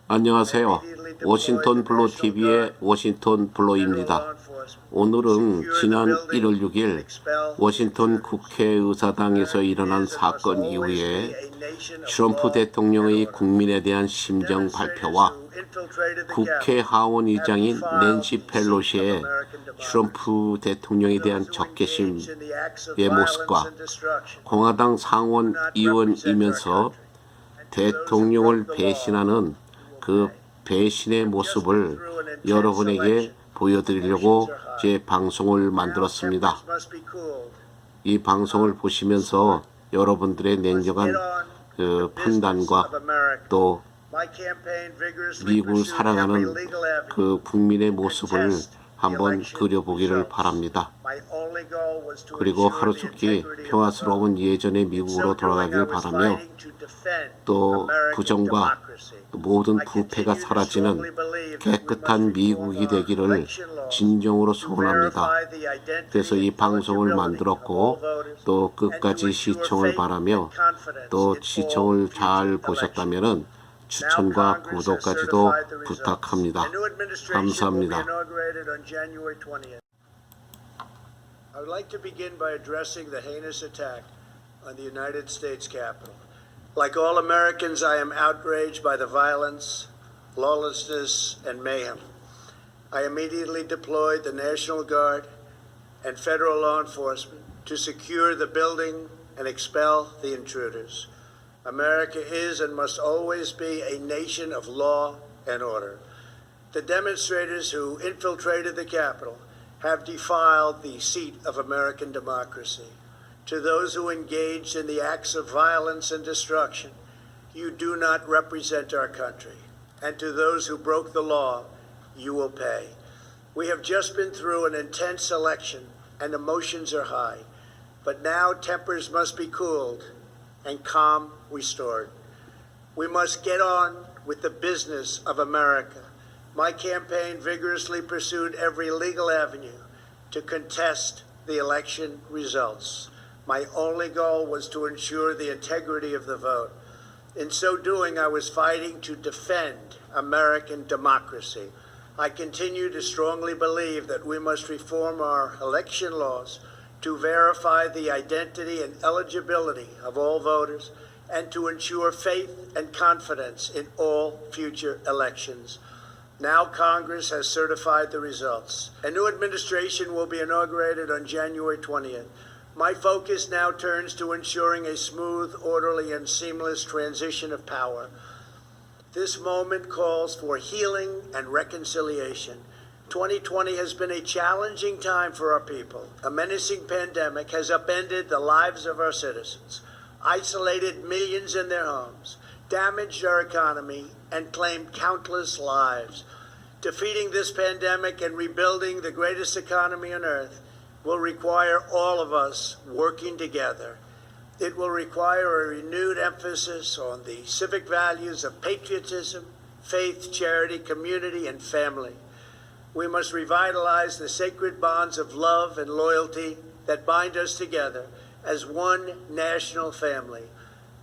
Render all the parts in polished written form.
안녕하세요. 워싱턴 블로 TV의 워싱턴 블로입니다. 오늘은 지난 1월 6일 워싱턴 국회의사당에서 일어난 사건 이후에 트럼프 대통령의 국민에 대한 심정 발표와 국회 하원의장인 낸시 펠로시의 트럼프 대통령에 대한 적개심의 모습과 공화당 상원 의원이면서 대통령을 배신하는 그 배신의 모습을 여러분에게 보여드리려고 제 방송을 만들었습니다. 이 방송을 보시면서 여러분들의 냉정한 판단과 또 미국을 사랑하는 그 국민의 모습을 한번 그려보기를 바랍니다. 그리고 하루속히 평화스러운 예전의 미국으로 돌아가길 바라며 또 부정과 모든 부패가 사라지는 깨끗한 미국이 되기를 진정으로 소원합니다. 그래서 이 방송을 만들었고 또 끝까지 시청을 바라며 또 시청을 잘 보셨다면 추천과 구독까지도 부탁합니다. 감사합니다. I would like to begin by addressing the heinous attack on the United States Capitol. Like all Americans, I am outraged by the violence, lawlessness, and mayhem. I immediately deployed the National Guard and federal law enforcement to secure the building and expel the intruders. America is and must always be a nation of law and order. The demonstrators who infiltrated the Capitol have defiled the seat of American democracy. To those who engaged in the acts of violence and destruction, you do not represent our country. And to those who broke the law, you will pay. We have just been through an intense election and emotions are high. But now tempers must be cooled and calm restored. We must get on with the business of America. My campaign vigorously pursued every legal avenue to contest the election results. My only goal was to ensure the integrity of the vote. In so doing, I was fighting to defend American democracy. I continue to strongly believe that we must reform our election laws to verify the identity and eligibility of all voters and to ensure faith and confidence in all future elections. Now Congress has certified the results. A new administration will be inaugurated on January 20th. My focus now turns to ensuring a smooth, orderly, and seamless transition of power. This moment calls for healing and reconciliation. 2020 has been a challenging time for our people. A menacing pandemic has upended the lives of our citizens, isolated millions in their homes, damaged our economy, and claimed countless lives. Defeating this pandemic and rebuilding the greatest economy on earth will require all of us working together. It will require a renewed emphasis on the civic values of patriotism, faith, charity, community, and family. We must revitalize the sacred bonds of love and loyalty that bind us together as one national family.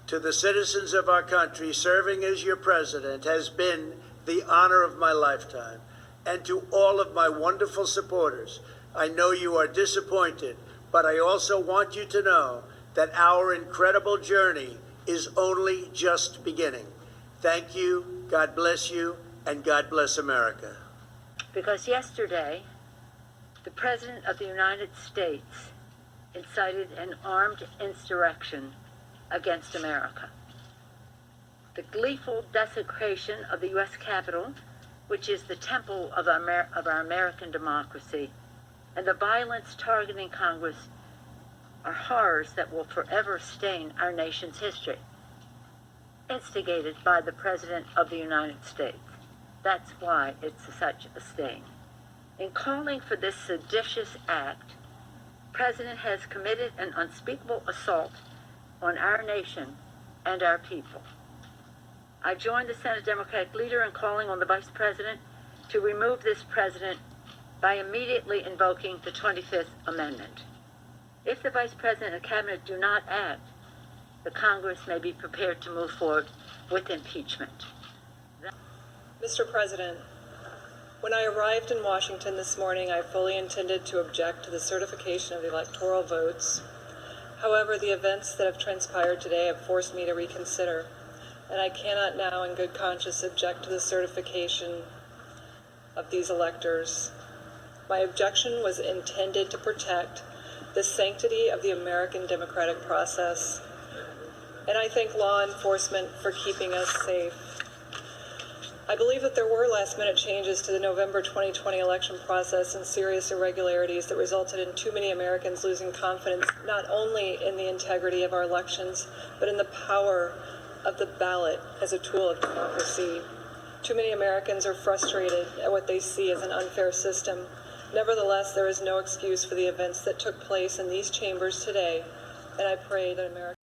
To the citizens of our country, serving as your president has been the honor of my lifetime. And to all of my wonderful supporters, I know you are disappointed, but I also want you to know that our incredible journey is only just beginning. Thank you, God bless you, and God bless America. Because yesterday, the President of the United States incited an armed insurrection against America. The gleeful desecration of the U.S. Capitol, which is the temple of our American democracy, and the violence targeting Congress are horrors that will forever stain our nation's history, instigated by the President of the United States. That's why it's such a stain. In calling for this seditious act, the President has committed an unspeakable assault on our nation and our people. I joined the Senate Democratic leader in calling on the Vice President to remove this President by immediately invoking the 25th Amendment. If the Vice President and Cabinet do not act, the Congress may be prepared to move forward with impeachment. Mr. President, when I arrived in Washington this morning, I fully intended to object to the certification of the electoral votes. However, the events that have transpired today have forced me to reconsider, and I cannot now in good conscience object to the certification of these electors. My objection was intended to protect the sanctity of the American democratic process, and I thank law enforcement for keeping us safe. I believe that there were last-minute changes to the November 2020 election process and serious irregularities that resulted in too many Americans losing confidence not only in the integrity of our elections, but in the power of the ballot as a tool of democracy. Too many Americans are frustrated at what they see as an unfair system. Nevertheless, there is no excuse for the events that took place in these chambers today, and I pray that America